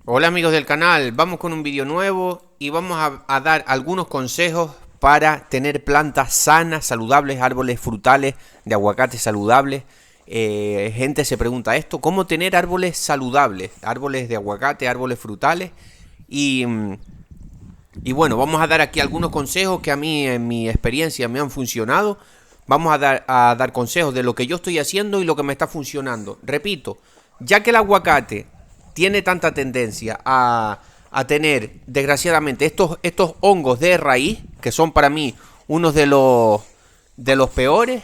Hola amigos del canal, vamos con un vídeo nuevo y vamos a dar algunos consejos para tener plantas sanas, saludables, árboles frutales de aguacate saludables. Gente se pregunta esto, ¿cómo tener árboles saludables? Árboles de aguacate, árboles frutales. Y, y bueno, vamos a dar aquí algunos consejos que a mí en mi experiencia me han funcionado. Vamos a dar consejos de lo que yo estoy haciendo y lo que me está funcionando. Repito, ya que el aguacate tiene tanta tendencia a tener, desgraciadamente, estos hongos de raíz, que son para mí unos de los peores,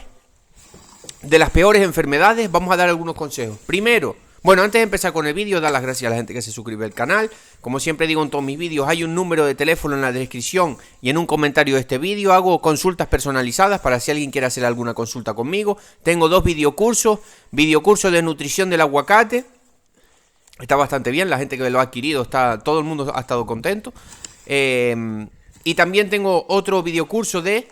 de las peores enfermedades, vamos a dar algunos consejos. Primero, bueno, antes de empezar con el vídeo, dar las gracias a la gente que se suscribe al canal. Como siempre digo en todos mis vídeos, hay un número de teléfono en la descripción y en un comentario de este vídeo. Hago consultas personalizadas para si alguien quiere hacer alguna consulta conmigo. Tengo dos videocursos, videocurso de nutrición del aguacate. Está bastante bien, la gente que lo ha adquirido, todo el mundo ha estado contento. Y también tengo otro videocurso de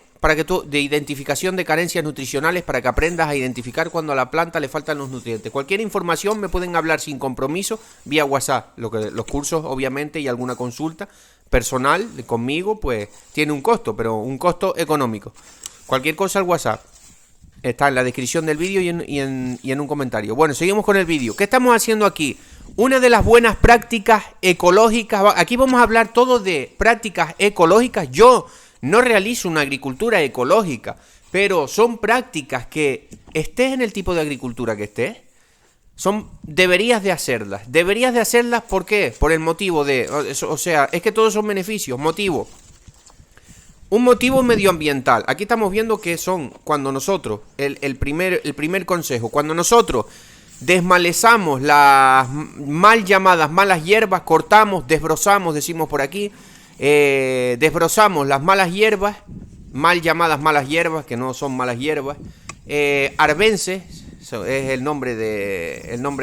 identificación de carencias nutricionales para que aprendas a identificar cuando a la planta le faltan los nutrientes. Cualquier información me pueden hablar sin compromiso vía WhatsApp. Los cursos, obviamente, y alguna consulta personal conmigo, pues tiene un costo, pero un costo económico. Cualquier cosa al WhatsApp. Está en la descripción del vídeo y en un comentario. Bueno, seguimos con el vídeo. ¿Qué estamos haciendo aquí? Una de las buenas prácticas ecológicas. Aquí vamos a hablar todo de prácticas ecológicas. Yo no realizo una agricultura ecológica, pero son prácticas que estés en el tipo de agricultura que estés. Deberías de hacerlas. Deberías de hacerlas, ¿por qué? Por el motivo de... O sea, es que todos son beneficios. Motivo. Un motivo medioambiental. Aquí estamos viendo que son cuando nosotros, el primer consejo, cuando nosotros desmalezamos las mal llamadas malas hierbas, cortamos, desbrozamos, decimos por aquí, desbrozamos las malas hierbas, mal llamadas malas hierbas, que no son malas hierbas, arbences, es el nombre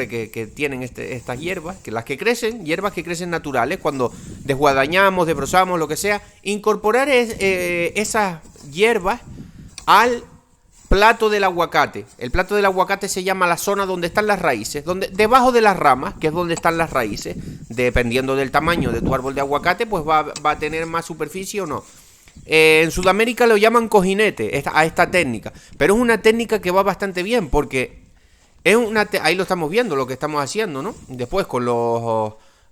que tienen estas hierbas, que las que crecen, hierbas que crecen naturales, cuando desguadañamos, desbrozamos, lo que sea, incorporar esas hierbas al plato del aguacate. El plato del aguacate se llama la zona donde están las raíces, debajo de las ramas, que es donde están las raíces. Dependiendo del tamaño de tu árbol de aguacate, pues va a tener más superficie o no. En Sudamérica lo llaman cojinete a esta técnica, pero es una técnica que va bastante bien porque ahí lo estamos viendo lo que estamos haciendo, ¿no? Después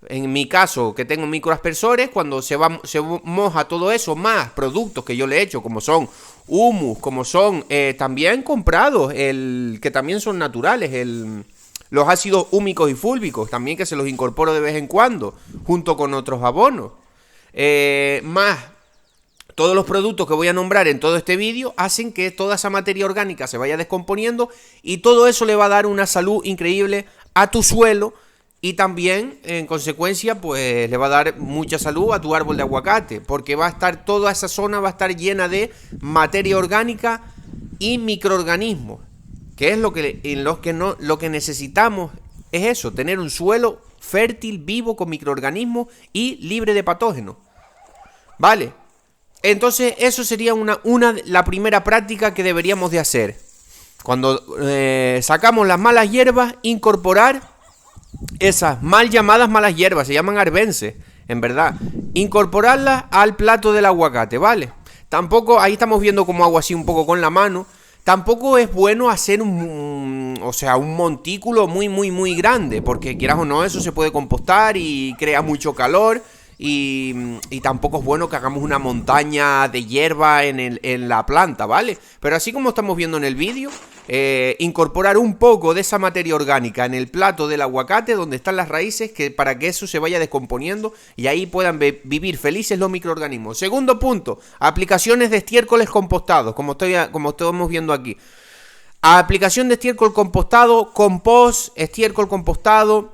en mi caso que tengo microaspersores, cuando se moja todo eso, más productos que yo le he hecho, como son humus, como son también comprados, que también son naturales, los ácidos húmicos y fúlbicos, también que se los incorporo de vez en cuando, junto con otros abonos, más todos los productos que voy a nombrar en todo este vídeo hacen que toda esa materia orgánica se vaya descomponiendo y todo eso le va a dar una salud increíble a tu suelo y también, en consecuencia, pues le va a dar mucha salud a tu árbol de aguacate, porque toda esa zona va a estar llena de materia orgánica y microorganismos, que es lo que necesitamos es eso, tener un suelo fértil, vivo, con microorganismos y libre de patógenos. ¿Vale? Entonces eso sería la primera práctica que deberíamos de hacer. Cuando sacamos las malas hierbas, incorporar esas mal llamadas malas hierbas, se llaman arbences, en verdad. Incorporarlas al plato del aguacate, ¿vale? Tampoco, ahí estamos viendo cómo hago así un poco con la mano. Tampoco es bueno hacer un montículo muy, muy, muy grande, porque quieras o no, eso se puede compostar y crea mucho calor. Y tampoco es bueno que hagamos una montaña de hierba en la planta, ¿vale? Pero así como estamos viendo en el vídeo, incorporar un poco de esa materia orgánica en el plato del aguacate donde están las raíces, para que eso se vaya descomponiendo y ahí puedan vivir felices los microorganismos. Segundo punto, aplicaciones de estiércoles compostados, como estamos viendo aquí. Aplicación de estiércol compostado, compost, estiércol compostado,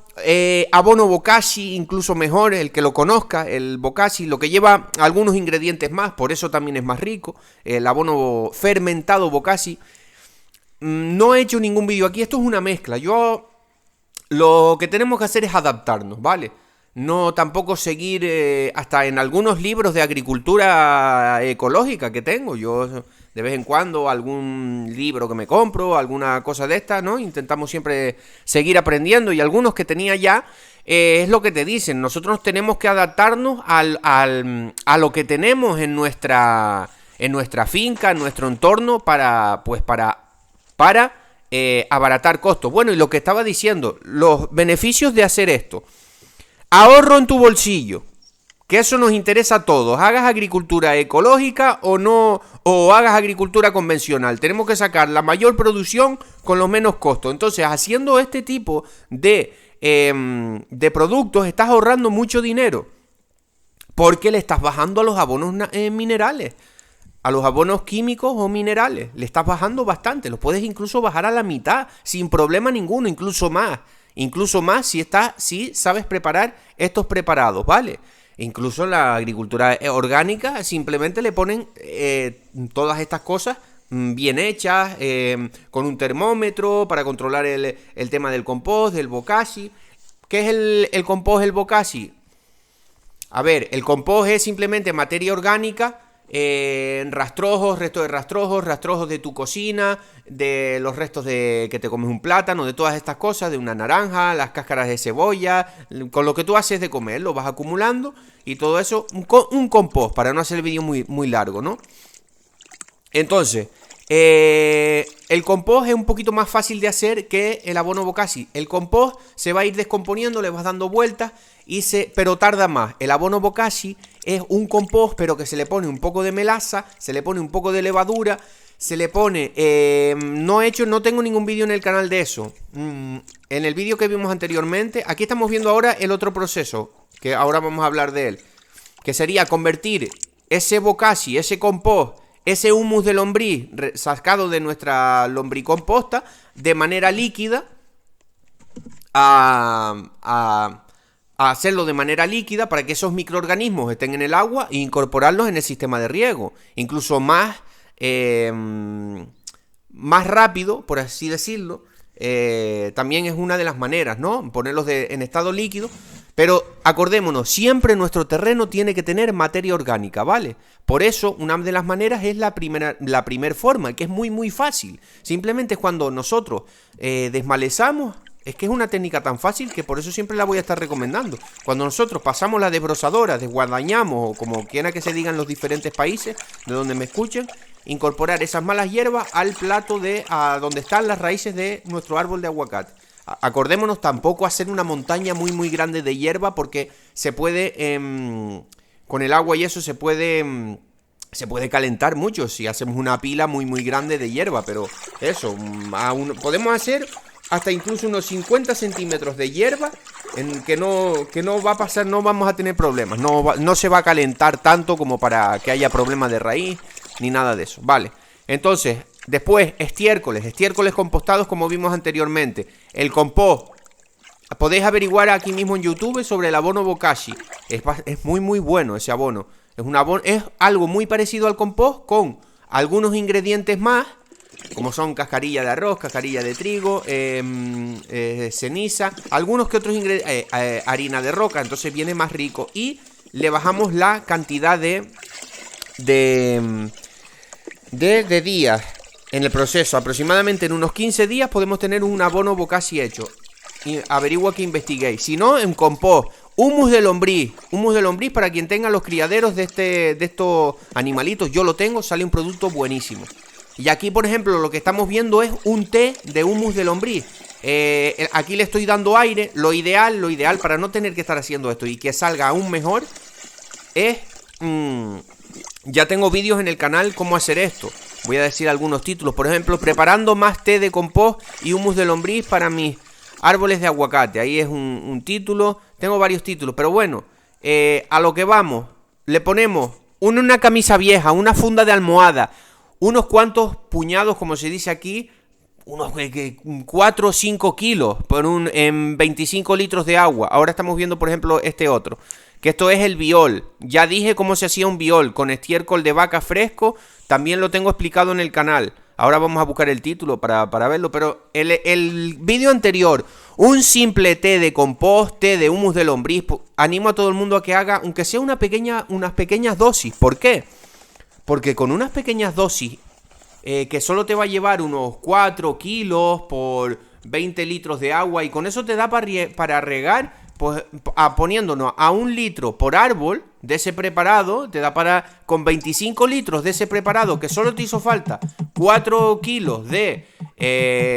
abono bokashi, incluso mejor, el que lo conozca, el bokashi, lo que lleva algunos ingredientes más, por eso también es más rico, el abono fermentado bokashi. No he hecho ningún vídeo aquí, esto es una mezcla, lo que tenemos que hacer es adaptarnos, ¿vale? No tampoco seguir hasta en algunos libros de agricultura ecológica que tengo, yo de vez en cuando algún libro que me compro, alguna cosa de esta, ¿no? Intentamos siempre seguir aprendiendo y algunos que tenía ya es lo que te dicen. Nosotros tenemos que adaptarnos a lo que tenemos en nuestra finca, en nuestro entorno para abaratar costos. Bueno, y lo que estaba diciendo, los beneficios de hacer esto. Ahorro en tu bolsillo. Que eso nos interesa a todos. Hagas agricultura ecológica o no, o hagas agricultura convencional. Tenemos que sacar la mayor producción con los menos costos. Entonces, haciendo este tipo de productos, estás ahorrando mucho dinero. Porque le estás bajando a los abonos minerales. A los abonos químicos o minerales. Le estás bajando bastante. Los puedes incluso bajar a la mitad sin problema ninguno. Incluso más. Incluso más si sabes preparar estos preparados, ¿vale? Incluso en la agricultura orgánica simplemente le ponen todas estas cosas bien hechas, con un termómetro para controlar el tema del compost, del bokashi. ¿Qué es el compost, el bokashi? A ver, el compost es simplemente materia orgánica, restos de rastrojos de tu cocina, de los restos de que te comes un plátano, de todas estas cosas, de una naranja, las cáscaras de cebolla, con lo que tú haces de comer, lo vas acumulando y todo eso, un compost, para no hacer el vídeo muy largo, ¿no? Entonces, el compost es un poquito más fácil de hacer que el abono bokashi. El compost se va a ir descomponiendo, le vas dando vueltas, pero tarda más. El abono bokashi es un compost, pero que se le pone un poco de melaza, se le pone un poco de levadura, se le pone... no tengo ningún vídeo en el canal de eso. En el vídeo que vimos anteriormente, aquí estamos viendo ahora el otro proceso, que ahora vamos a hablar de él, que sería convertir ese bokashi, ese compost, ese humus de lombriz sacado de nuestra lombricomposta de manera líquida a hacerlo de manera líquida para que esos microorganismos estén en el agua e incorporarlos en el sistema de riego. Incluso más rápido, por así decirlo. También es una de las maneras, ¿no? Ponerlos en estado líquido. Pero acordémonos, siempre nuestro terreno tiene que tener materia orgánica, ¿vale? Por eso, una de las maneras es la primera forma, que es muy fácil. Simplemente es cuando nosotros desmalezamos. Es que es una técnica tan fácil que por eso siempre la voy a estar recomendando. Cuando nosotros pasamos la desbrozadora, desguadañamos, o como quiera que se diga en los diferentes países de donde me escuchen, incorporar esas malas hierbas al plato a donde están las raíces de nuestro árbol de aguacate. Acordémonos tampoco hacer una montaña muy grande de hierba, porque se puede, con el agua y eso se puede calentar mucho si hacemos una pila muy grande de hierba. Pero eso, podemos hacer hasta incluso unos 50 centímetros de hierba, en que no va a pasar, no vamos a tener problemas, no se va a calentar tanto como para que haya problemas de raíz, ni nada de eso, ¿vale? Entonces, después, estiércoles compostados como vimos anteriormente. El compost, podéis averiguar aquí mismo en YouTube sobre el abono bokashi, es muy bueno ese abono. Es algo muy parecido al compost, con algunos ingredientes más, como son cascarilla de arroz, cascarilla de trigo, ceniza, algunos que otros ingredientes, harina de roca, entonces viene más rico. Y le bajamos la cantidad de días en el proceso. Aproximadamente en unos 15 días podemos tener un abono bokashi hecho. Y averigua que investiguéis. Si no, en compost, humus de lombriz para quien tenga los criaderos de estos animalitos. Yo lo tengo, sale un producto buenísimo. Y aquí, por ejemplo, lo que estamos viendo es un té de humus de lombriz. Aquí le estoy dando aire. Lo ideal para no tener que estar haciendo esto y que salga aún mejor es... ya tengo vídeos en el canal cómo hacer esto. Voy a decir algunos títulos. Por ejemplo, preparando más té de compost y humus de lombriz para mis árboles de aguacate. Ahí es un título. Tengo varios títulos, pero bueno, a lo que vamos. Le ponemos una camisa vieja, una funda de almohada, unos cuantos puñados, como se dice aquí, unos 4 o 5 kilos en 25 litros de agua. Ahora estamos viendo, por ejemplo, este otro, que esto es el biol. Ya dije cómo se hacía un biol con estiércol de vaca fresco. También lo tengo explicado en el canal. Ahora vamos a buscar el título para verlo. Pero el vídeo anterior, un simple té de compost, té de humus de lombriz, animo a todo el mundo a que haga, aunque sea unas pequeñas dosis. ¿Por qué? Porque con unas pequeñas dosis, que solo te va a llevar unos 4 kilos por 20 litros de agua, y con eso te da para regar pues poniéndonos a 1 litro por árbol de ese preparado, te da para, con 25 litros de ese preparado, que solo te hizo falta 4 kilos de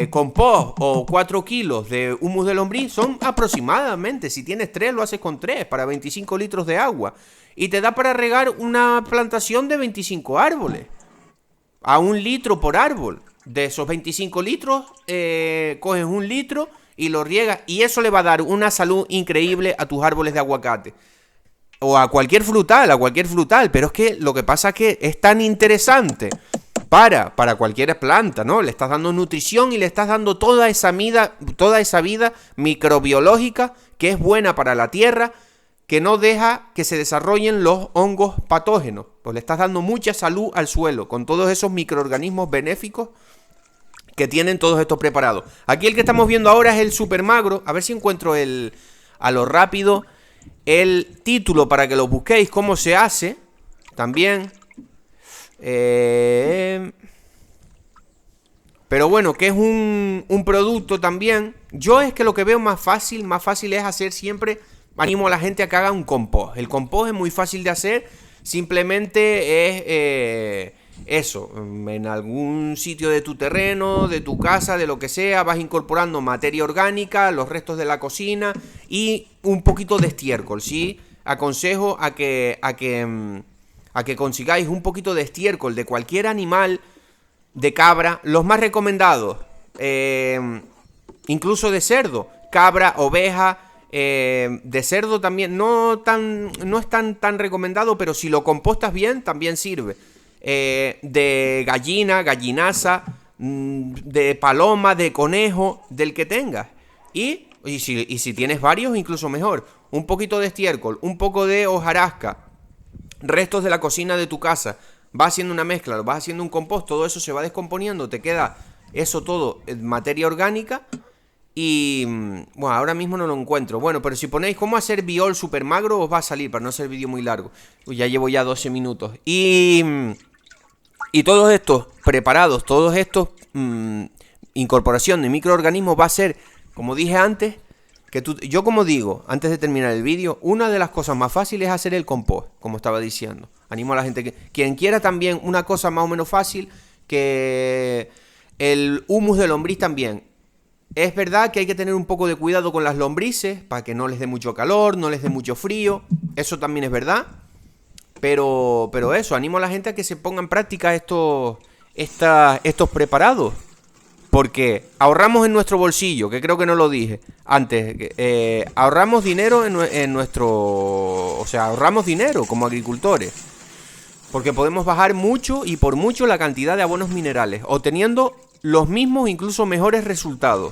compost o 4 kilos de humus de lombriz, son aproximadamente, si tienes 3 lo haces con 3, para 25 litros de agua. Y te da para regar una plantación de 25 árboles, a 1 litro por árbol. De esos 25 litros, coges 1 litro y lo riegas, y eso le va a dar una salud increíble a tus árboles de aguacate. O a cualquier frutal, pero es que lo que pasa es que es tan interesante para cualquier planta, ¿no? Le estás dando nutrición y le estás dando toda esa vida microbiológica que es buena para la tierra, que no deja que se desarrollen los hongos patógenos. Pues le estás dando mucha salud al suelo con todos esos microorganismos benéficos que tienen todos estos preparados. Aquí el que estamos viendo ahora es el super magro. A ver si encuentro a lo rápido el título para que lo busquéis, cómo se hace también. Pero bueno, que es un producto también. Yo es que lo que veo más fácil es hacer siempre. Animo a la gente a que haga un compost. El compost es muy fácil de hacer. Simplemente es eso, en algún sitio de tu terreno, de tu casa, de lo que sea, vas incorporando materia orgánica, los restos de la cocina y un poquito de estiércol, ¿sí? Aconsejo a que consigáis un poquito de estiércol de cualquier animal, de cabra, los más recomendados, incluso de cerdo, cabra, oveja, de cerdo también, no es tan recomendado, pero si lo compostas bien, también sirve. De gallina, gallinaza, de paloma, de conejo, del que tengas. Y si tienes varios, incluso mejor. Un poquito de estiércol, un poco de hojarasca, restos de la cocina de tu casa. Vas haciendo una mezcla, vas haciendo un compost, todo eso se va descomponiendo, te queda eso todo en materia orgánica. Y bueno, ahora mismo no lo encuentro. Bueno, pero si ponéis cómo hacer biol super magro, os va a salir, para no hacer vídeo muy largo. Uy, ya llevo 12 minutos. Y todos estos preparados, todos estos incorporación de microorganismos va a ser, como dije antes, yo como digo, antes de terminar el vídeo, una de las cosas más fáciles es hacer el compost, como estaba diciendo. Animo a la gente quien quiera también una cosa más o menos fácil, que el humus de lombriz también. Es verdad que hay que tener un poco de cuidado con las lombrices, para que no les dé mucho calor, no les dé mucho frío, eso también es verdad. Pero eso, animo a la gente a que se ponga en práctica estos preparados. Porque ahorramos en nuestro bolsillo, que creo que no lo dije antes. Ahorramos dinero en nuestro... O sea, ahorramos dinero como agricultores. Porque podemos bajar mucho y por mucho la cantidad de abonos minerales, obteniendo los mismos, incluso mejores resultados.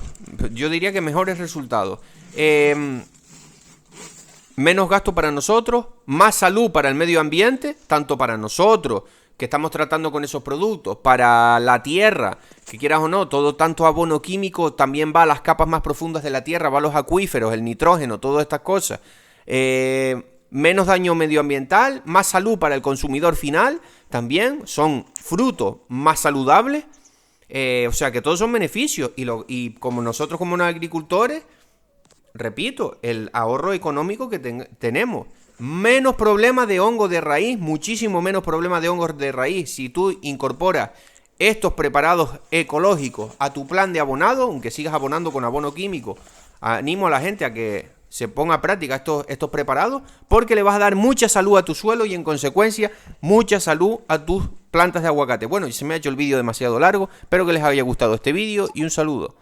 Yo diría que mejores resultados. Menos gasto para nosotros, más salud para el medio ambiente, tanto para nosotros, que estamos tratando con esos productos, para la tierra, que quieras o no, todo tanto abono químico también va a las capas más profundas de la tierra, va a los acuíferos, el nitrógeno, todas estas cosas. Menos daño medioambiental, más salud para el consumidor final, también son frutos más saludables, o sea que todos son beneficios, y como nosotros como agricultores, repito, el ahorro económico que tenemos. Menos problemas de hongos de raíz, muchísimo menos problemas de hongos de raíz. Si tú incorporas estos preparados ecológicos a tu plan de abonado, aunque sigas abonando con abono químico, animo a la gente a que se ponga a práctica estos preparados, porque le vas a dar mucha salud a tu suelo y en consecuencia mucha salud a tus plantas de aguacate. Bueno, se me ha hecho el vídeo demasiado largo, espero que les haya gustado este vídeo y un saludo.